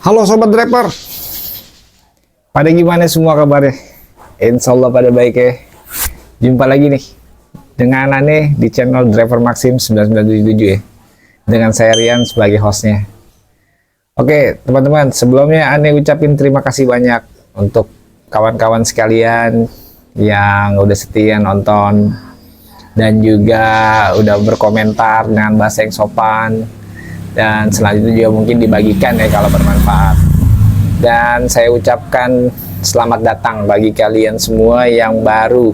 Halo Sobat Driver, pada gimana semua kabarnya? Insya Allah pada baik ya. Jumpa lagi nih dengan Ane di channel Driver Maxim 9977 ya, dengan saya Rian sebagai hostnya. Oke teman-teman, sebelumnya Ane ucapin terima kasih banyak untuk kawan-kawan sekalian yang udah setia nonton dan juga udah berkomentar dengan bahasa yang sopan, dan selanjutnya juga mungkin dibagikan ya kalau bermanfaat. Dan saya ucapkan selamat datang bagi kalian semua yang baru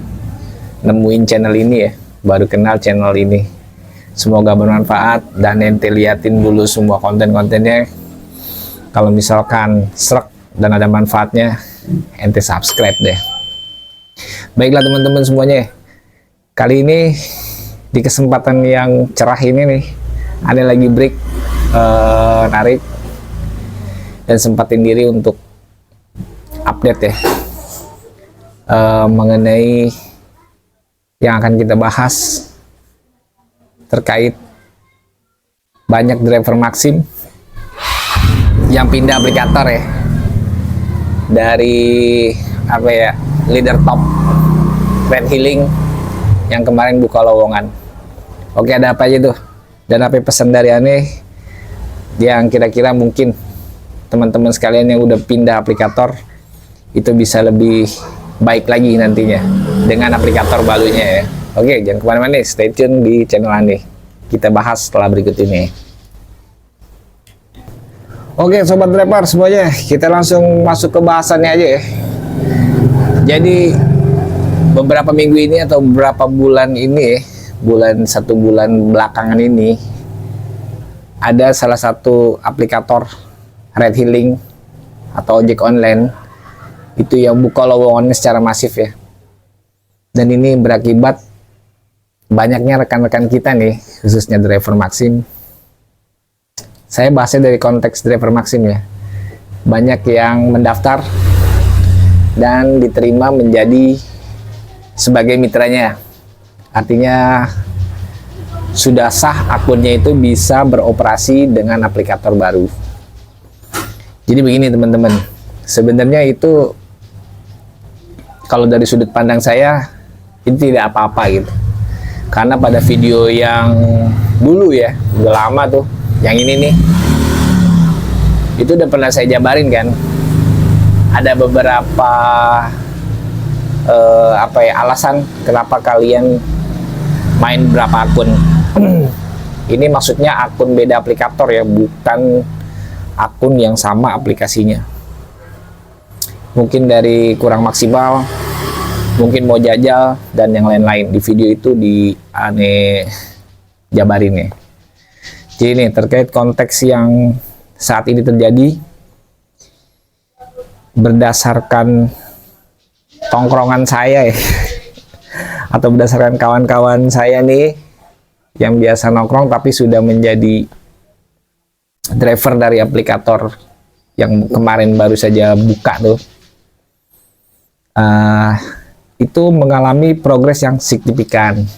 nemuin channel ini ya, baru kenal channel ini. Semoga bermanfaat dan ente liatin dulu semua konten-kontennya. Kalau misalkan srek dan ada manfaatnya, ente subscribe deh. Baiklah teman-teman semuanya, kali ini di kesempatan yang cerah ini nih, ada lagi break narik dan sempatin diri untuk update ya mengenai yang akan kita bahas terkait banyak driver Maxim yang pindah aplikator ya, dari apa ya, leader top Red Healing yang kemarin buka lowongan. Oke, ada apa aja tuh dan apa pesan dari Ane yang kira-kira mungkin teman-teman sekalian yang udah pindah aplikator itu bisa lebih baik lagi nantinya dengan aplikator barunya ya. Oke, jangan kemana-mana, stay tune di channel Ane. Kita bahas setelah berikut ini. Oke Sobat Driver semuanya, kita langsung masuk ke bahasannya aja ya. Jadi beberapa minggu ini atau beberapa bulan ini, satu bulan belakangan ini, ada salah satu aplikator Red Healing atau ojek online itu yang buka lowongannya secara masif ya. Dan ini berakibat banyaknya rekan-rekan kita nih, khususnya driver Maxim. Saya bahasnya dari konteks driver Maxim ya. Banyak yang mendaftar dan diterima menjadi sebagai mitranya. Artinya sudah sah akunnya itu bisa beroperasi dengan aplikator baru. Jadi begini teman-teman, sebenarnya itu kalau dari sudut pandang saya itu tidak apa-apa gitu. Karena pada video yang dulu ya, udah lama tuh, yang ini nih, itu udah pernah saya jabarin kan. Ada beberapa alasan kenapa kalian main berapa akun. Ini maksudnya akun beda aplikator ya, bukan akun yang sama aplikasinya. Mungkin dari kurang maksimal, mungkin mau jajal, dan yang lain-lain. Di video itu di Ane jabarin ya. Jadi ini terkait konteks yang saat ini terjadi, berdasarkan tongkrongan saya ya, atau berdasarkan kawan-kawan saya nih yang biasa nongkrong tapi sudah menjadi driver dari aplikator yang kemarin baru saja buka tuh, itu mengalami progres yang signifikan,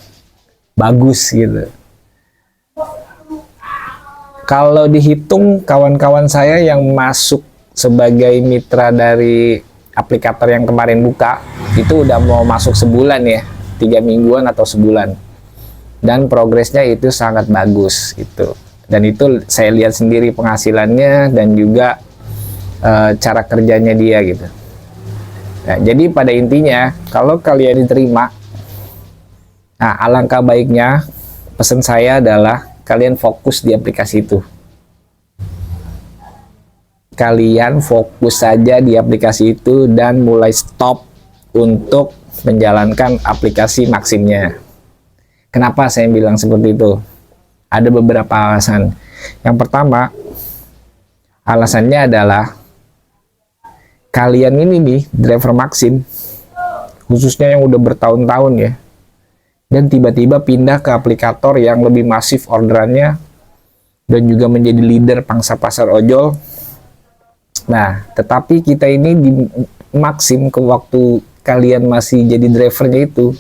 bagus gitu. Kalau dihitung kawan-kawan saya yang masuk sebagai mitra dari aplikator yang kemarin buka, itu udah mau masuk sebulan ya, 3 mingguan atau sebulan. Dan progresnya itu sangat bagus itu, dan itu saya lihat sendiri penghasilannya dan juga cara kerjanya dia gitu. Nah, jadi pada intinya kalau kalian diterima, nah alangkah baiknya pesan saya adalah kalian fokus di aplikasi itu. Kalian fokus saja di aplikasi itu dan mulai stop untuk menjalankan aplikasi Maximnya. Kenapa saya bilang seperti itu? Ada beberapa alasan. Yang pertama, alasannya adalah kalian ini nih, driver Maxim, khususnya yang udah bertahun-tahun ya, dan tiba-tiba pindah ke aplikator yang lebih masif orderannya dan juga menjadi leader pangsa pasar ojol. Nah, tetapi kita ini di Maxim, ke waktu kalian masih jadi drivernya itu,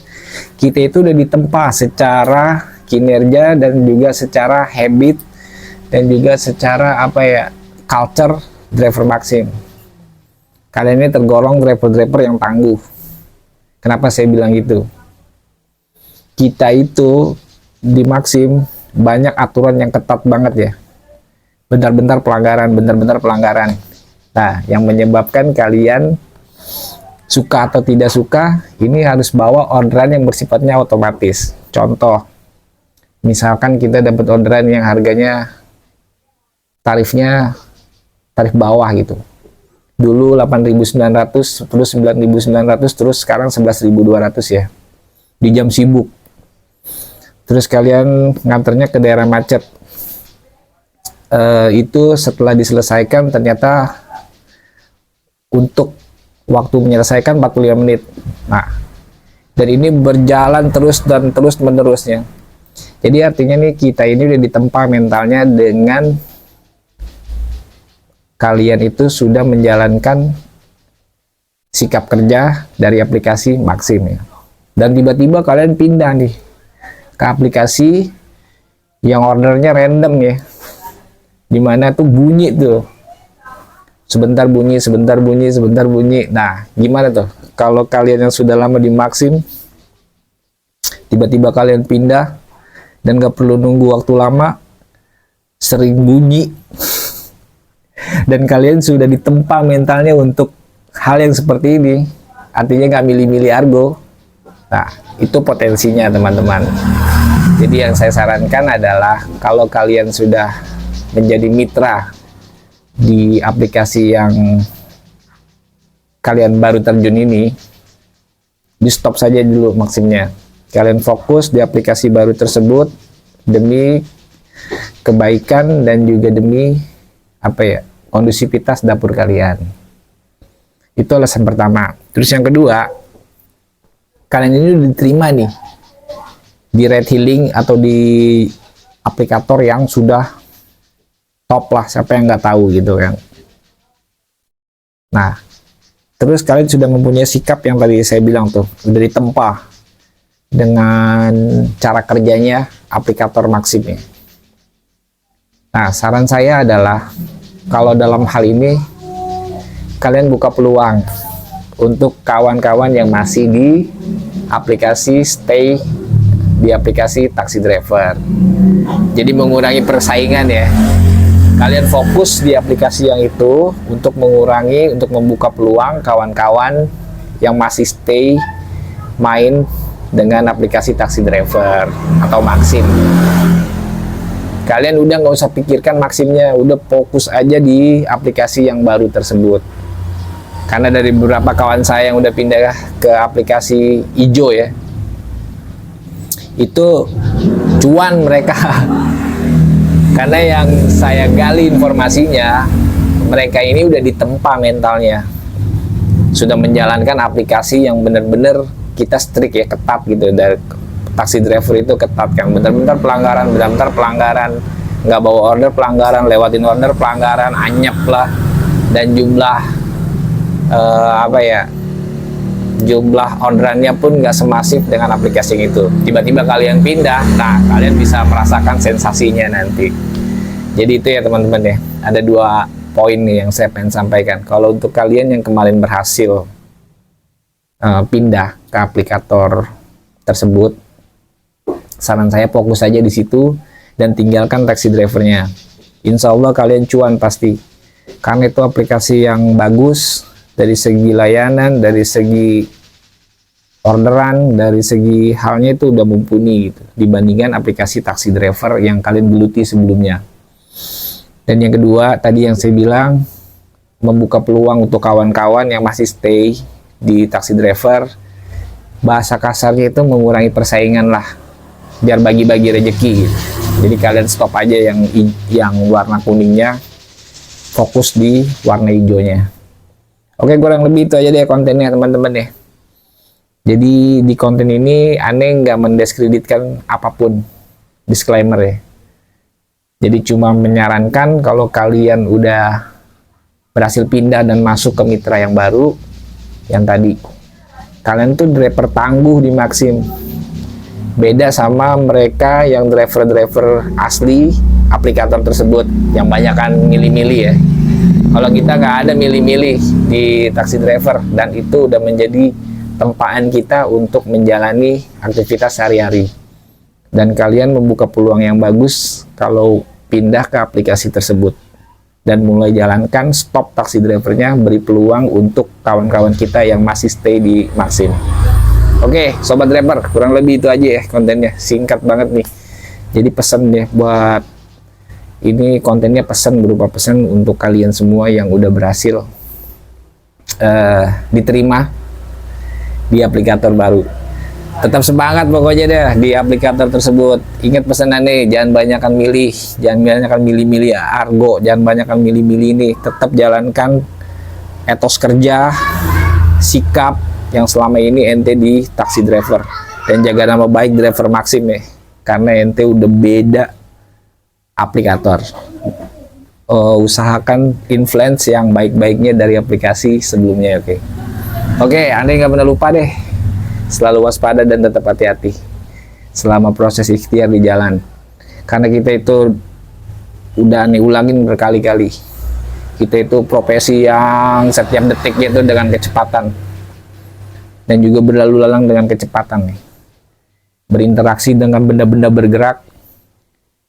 kita itu udah ditempa secara kinerja dan juga secara habit dan juga secara apa ya, culture driver Maxim. Kalian ini tergolong driver-driver yang tangguh. Kenapa saya bilang gitu? Kita itu di Maxim banyak aturan yang ketat banget ya. Bentar-bentar pelanggaran. Nah, yang menyebabkan kalian suka atau tidak suka, ini harus bawa orderan yang bersifatnya otomatis. Contoh, misalkan kita dapat orderan yang harganya tarifnya tarif bawah gitu. Dulu 8.900, terus 9.900, terus sekarang 11.200 ya. Di jam sibuk. Terus kalian nganternya ke daerah macet. Itu setelah diselesaikan ternyata untuk waktu menyelesaikan 45 menit. Nah, dan ini berjalan terus dan terus menerusnya. Jadi artinya nih kita ini udah ditempa mentalnya dengan kalian itu sudah menjalankan sikap kerja dari aplikasi Maxim ya. Dan tiba-tiba kalian pindah nih ke aplikasi yang ordernya random ya. Dimana tuh bunyi tuh. Sebentar bunyi. Nah, gimana tuh? Kalau kalian yang sudah lama di Maxim, tiba-tiba kalian pindah dan gak perlu nunggu waktu lama, sering bunyi, dan kalian sudah ditempa mentalnya untuk hal yang seperti ini, artinya gak milih-milih argo. Nah, itu potensinya teman-teman. Jadi yang saya sarankan adalah kalau kalian sudah menjadi mitra di aplikasi yang kalian baru terjun ini, di stop saja dulu Maximnya. Kalian fokus di aplikasi baru tersebut demi kebaikan dan juga demi kondusivitas dapur kalian. Itu alasan pertama. Terus yang kedua, kalian ini udah diterima nih di Red Healing atau di aplikator yang sudah top lah, siapa yang nggak tahu gitu kan. Nah, terus kalian sudah mempunyai sikap yang tadi saya bilang tuh, udah ditempa dengan cara kerjanya aplikator Maxim ya. Nah, saran saya adalah kalau dalam hal ini kalian buka peluang untuk kawan-kawan yang masih di aplikasi stay di aplikasi taksi driver. Jadi mengurangi persaingan ya. Kalian fokus di aplikasi yang itu untuk mengurangi, untuk membuka peluang kawan-kawan yang masih stay main dengan aplikasi taksi driver atau Maxim. Kalian udah nggak usah pikirkan Maximnya, udah fokus aja di aplikasi yang baru tersebut. Karena dari beberapa kawan saya yang udah pindah ke aplikasi hijau ya, itu cuan mereka. Karena yang saya gali informasinya, mereka ini udah ditempa mentalnya, sudah menjalankan aplikasi yang benar-benar kita strict ya, ketat gitu. Dari taksi driver itu ketat kan, bentar-bentar pelanggaran, nggak bawa order pelanggaran, lewatin order pelanggaran, anyep lah, dan jumlah jumlah orderannya pun nggak semasif dengan aplikasi itu. Tiba-tiba kalian pindah, nah kalian bisa merasakan sensasinya nanti. Jadi itu ya teman-teman ya, ada 2 poin nih yang saya pengen sampaikan. Kalau untuk kalian yang kemarin berhasil pindah ke aplikator tersebut, saran saya fokus saja di situ dan tinggalkan taksi drivernya. Insya Allah kalian cuan pasti, karena itu aplikasi yang bagus dari segi layanan, dari segi orderan, dari segi halnya itu udah mumpuni gitu, dibandingkan aplikasi taksi driver yang kalian geluti sebelumnya. Dan yang kedua, tadi yang saya bilang, membuka peluang untuk kawan-kawan yang masih stay di taksi driver. Bahasa kasarnya itu mengurangi persaingan lah, biar bagi-bagi rezeki gitu. Jadi kalian stop aja yang warna kuningnya, fokus di warna hijaunya. Oke, kurang lebih itu aja deh kontennya teman-teman ya. Jadi di konten ini aneh nggak mendiskreditkan apapun, disclaimer ya. Jadi cuma menyarankan kalau kalian udah berhasil pindah dan masuk ke mitra yang baru, yang tadi, kalian tuh driver tangguh di Maxim. Beda sama mereka yang driver-driver asli aplikator tersebut, yang banyak kan milih-milih ya. Kalau kita nggak ada milih-milih di taksi driver, dan itu udah menjadi tempaan kita untuk menjalani aktivitas sehari-hari. Dan kalian membuka peluang yang bagus kalau pindah ke aplikasi tersebut dan mulai jalankan stop taksi drivernya, beri peluang untuk kawan-kawan kita yang masih stay di Maxim. Oke, sobat driver, kurang lebih itu aja ya kontennya, singkat banget nih. Jadi pesan deh buat ini, kontennya pesan, berupa pesan untuk kalian semua yang udah berhasil diterima di aplikator baru. Tetap semangat pokoknya deh di aplikator tersebut. Ingat pesanannya, jangan banyakkan milih, jangan banyakkan milih-milih argo, jangan banyakkan milih-milih ini. Tetap jalankan etos kerja, sikap yang selama ini ente di taksi driver, dan jaga nama baik driver Maxim ya, karena ente udah beda aplikator. Usahakan influence yang baik-baiknya dari aplikasi sebelumnya. Oke, Anda nggak pernah lupa deh, selalu waspada dan tetap hati-hati selama proses ikhtiar di jalan, karena kita itu udah ulangin berkali-kali, kita itu profesi yang setiap detiknya itu dengan kecepatan, dan juga berlalu lalang dengan kecepatan nih, berinteraksi dengan benda-benda bergerak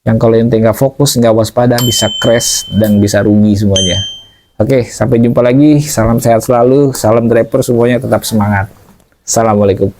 yang kalau ente nggak fokus, nggak waspada, bisa crash dan bisa rugi semuanya. Oke, sampai jumpa lagi, salam sehat selalu, salam driver semuanya, tetap semangat. Assalamualaikum.